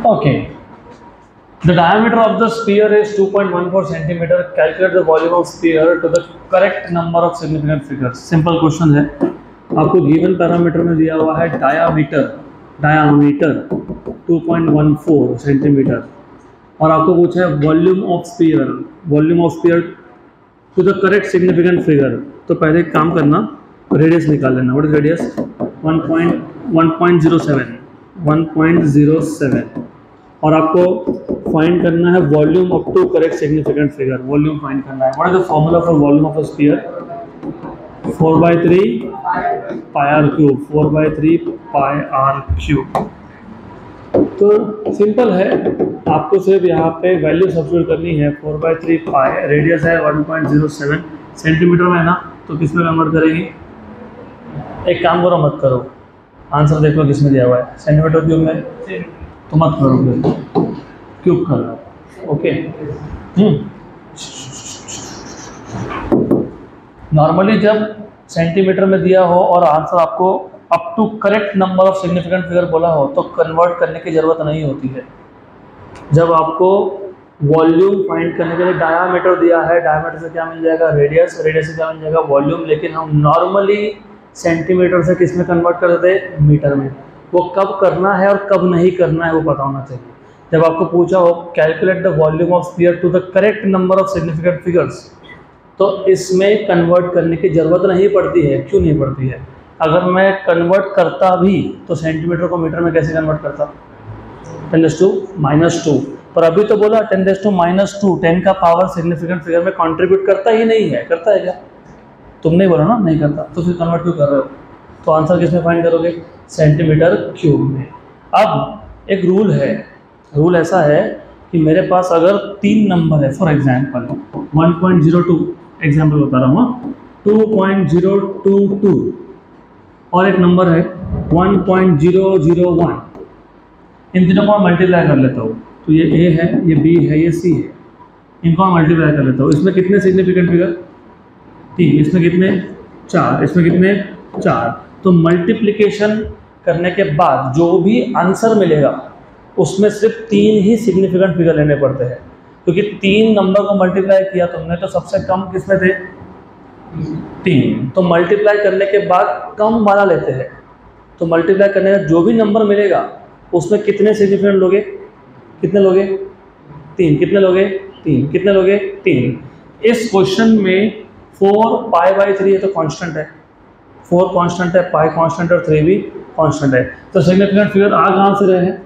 Okay. The diameter of the sphere is 2.14 centimeter. Calculate the volume of sphere to the correct number of significant figures. Simple question है. आपको given parameter में दिया हुआ है diameter 2.14 centimetre और आपको पूछा है volume of sphere to the correct significant figure. तो पहले एक काम करना, रेडियस निकाल लेना. What is radius? 1.07 और आपको फाइंड करना है volume up to correct significant figure. Volume find करना है. What is the formula for volume of a sphere? 4/3 pi R cube. 4/3 pi R cube. तो सिंपल है, आपको सिर्फ यहाँ पे वैल्यू सब्स्टिट्यूट करनी है. 4/3 पाई, रेडियस है 1.07 सेंटीमीटर में है ना, तो किस में कन्वर्ट करेंगे? एक काम करो, मत करो, आंसर देखो किस में दिया हुआ है. सेंटीमीटर क्यूब में तो मत करो, क्यूब कर लो. ओके. नॉर्मली जब सेंटीमीटर में दिया हो और आंसर आपको up to correct number of significant figure बोला हो तो कन्वर्ट करने की ज़रूरत नहीं होती है. जब आपको वॉल्यूम फाइंड करने के लिए डायामीटर दिया है, डायामीटर से क्या मिल जाएगा? रेडियस. रेडियस से क्या मिल जाएगा? वॉल्यूम. लेकिन हम नॉर्मली सेंटीमीटर से किस में कन्वर्ट कर देते हैं? मीटर में. वो कब करना है और कब नहीं करना है वो पता होना चाहिए. जब आपको पूछा हो calculate the volume of sphere to the correct number of significant figures, तो इसमें कन्वर्ट करने की ज़रूरत नहीं पड़ती है. क्यों नहीं पड़ती है? अगर मैं कन्वर्ट करता भी तो सेंटीमीटर को मीटर में कैसे कन्वर्ट करता? 10⁻². पर अभी तो बोला 10⁻². 10 का पावर सिग्निफिकेंट फिगर में कंट्रीब्यूट करता ही नहीं है. करता है क्या? तुमने बोला ना नहीं करता, तो फिर कन्वर्ट क्यों कर रहे हो? तो आंसर किस में फाइंड करोगे? सेंटीमीटर क्यूब में. अब एक रूल है. रूल ऐसा है कि मेरे पास अगर 3 नंबर है, फॉर एग्जाम्पल 1.02, एग्जाम्पल बता रहा हूँ, 2.022 और एक नंबर है 1.001. इन तीनों को मैं मल्टीप्लाई कर लेता हूँ. तो ये ए है, ये बी है, ये सी है. इनको मैं मल्टीप्लाई कर लेता हूँ. इसमें कितने सिग्निफिकेंट फिगर? 3. इसमें कितने? 4. इसमें कितने? 4. तो मल्टीप्लिकेशन करने के बाद जो भी आंसर मिलेगा उसमें सिर्फ 3 ही सिग्निफिकेंट फिगर लेने पड़ते हैं, क्योंकि 3 नंबर को मल्टीप्लाई किया तुमने तो सबसे कम किसमें थे? 3. तो मल्टीप्लाई करने के बाद कम वाला लेते हैं. तो मल्टीप्लाई करने का जो भी नंबर मिलेगा उसमें कितने सिग्निफिकेंट लोगे? कितने लोगे? 3. कितने लोगे? 3. कितने लोगे? 3. इस क्वेश्चन में 4 पाई/3 है तो कांस्टेंट है. 4 कांस्टेंट है, पाई कांस्टेंट और 3 भी कांस्टेंट है. तो सिग्निफिकेंट फिगर आ कहाँ से रहे हैं?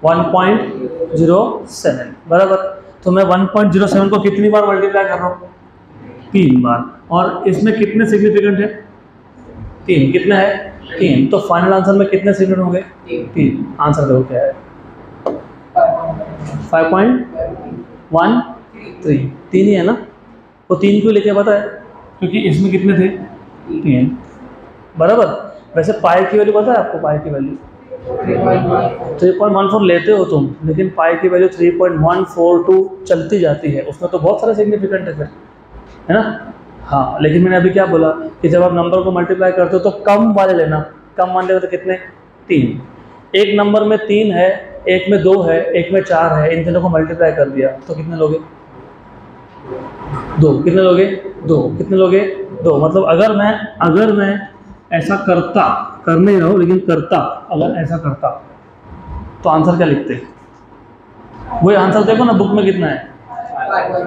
1.07. बराबर. तो मैं 1.07 को कितनी बार मल्टीप्लाई कर रहा हूँ? 3 बार. और इसमें कितने सिग्निफिकेंट है? 3. कितने है? 3. तो फाइनल आंसर में कितने सिग्निफिकेंट होंगे? 3. आंसर देखो क्या है? 5.13. 3 ही है ना. वो 3 क्यों लिखे पता है? क्योंकि इसमें कितने थे? 3. बराबर. वैसे पाई की वैल्यू पता है आपको? पाई की वैल्यू 3.14 लेते हो तुम, लेकिन पाई की वैल्यू 3.142 चलती जाती है. उसमें तो बहुत सारे सिग्निफिकेंट है फिर, है ना. हाँ, लेकिन मैंने अभी क्या बोला कि जब आप नंबर को मल्टीप्लाई करते हो तो कम वाले लेना. कम वाले तो कितने? 3. एक नंबर में 3 है, एक में 2 है, एक में 4 है. इन तीनों को मल्टीप्लाई कर दिया तो कितने लोगे? 2. कितने लोगे? 2. कितने लोगे? 2. मतलब अगर मैं ऐसा करता, कर नहीं रहा हूँ लेकिन करता, अगर ऐसा करता तो आंसर क्या लिखते? वही आंसर देखो ना, बुक में कितना है?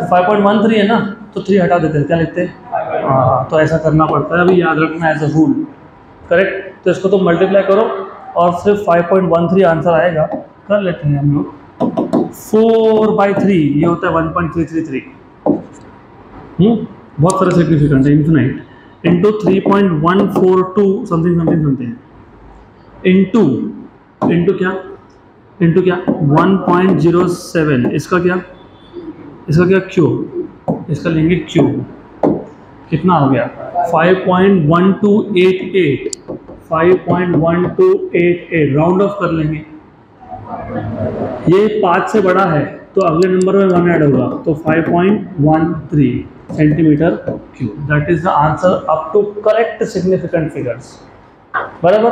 5.13 है ना, तो 3 हटा देते हैं. क्या लिखते? हाँ, तो ऐसा करना पड़ता है. अभी याद रखना एज अ रूल. करेक्ट. तो इसको तो मल्टीप्लाई करो और सिर्फ 5.13 आंसर आएगा. कर लेते हैं हम लोग. 4/3 ये होता है 1.333. बहुत सारे सिग्निफिकेंट है, इन्फिनाइट. इंटू 3.142 समथिंग इंटू क्या? 1.07. इसका क्या? क्यूब. इसका लेंगे क्यूब. कितना हो गया? 5.1288. राउंड ऑफ कर लेंगे. ये 5 से बड़ा है तो अगले नंबर में 1 ऐड होगा, तो 5.13 centimetre cube. That is the answer up to correct significant figures. बराबर.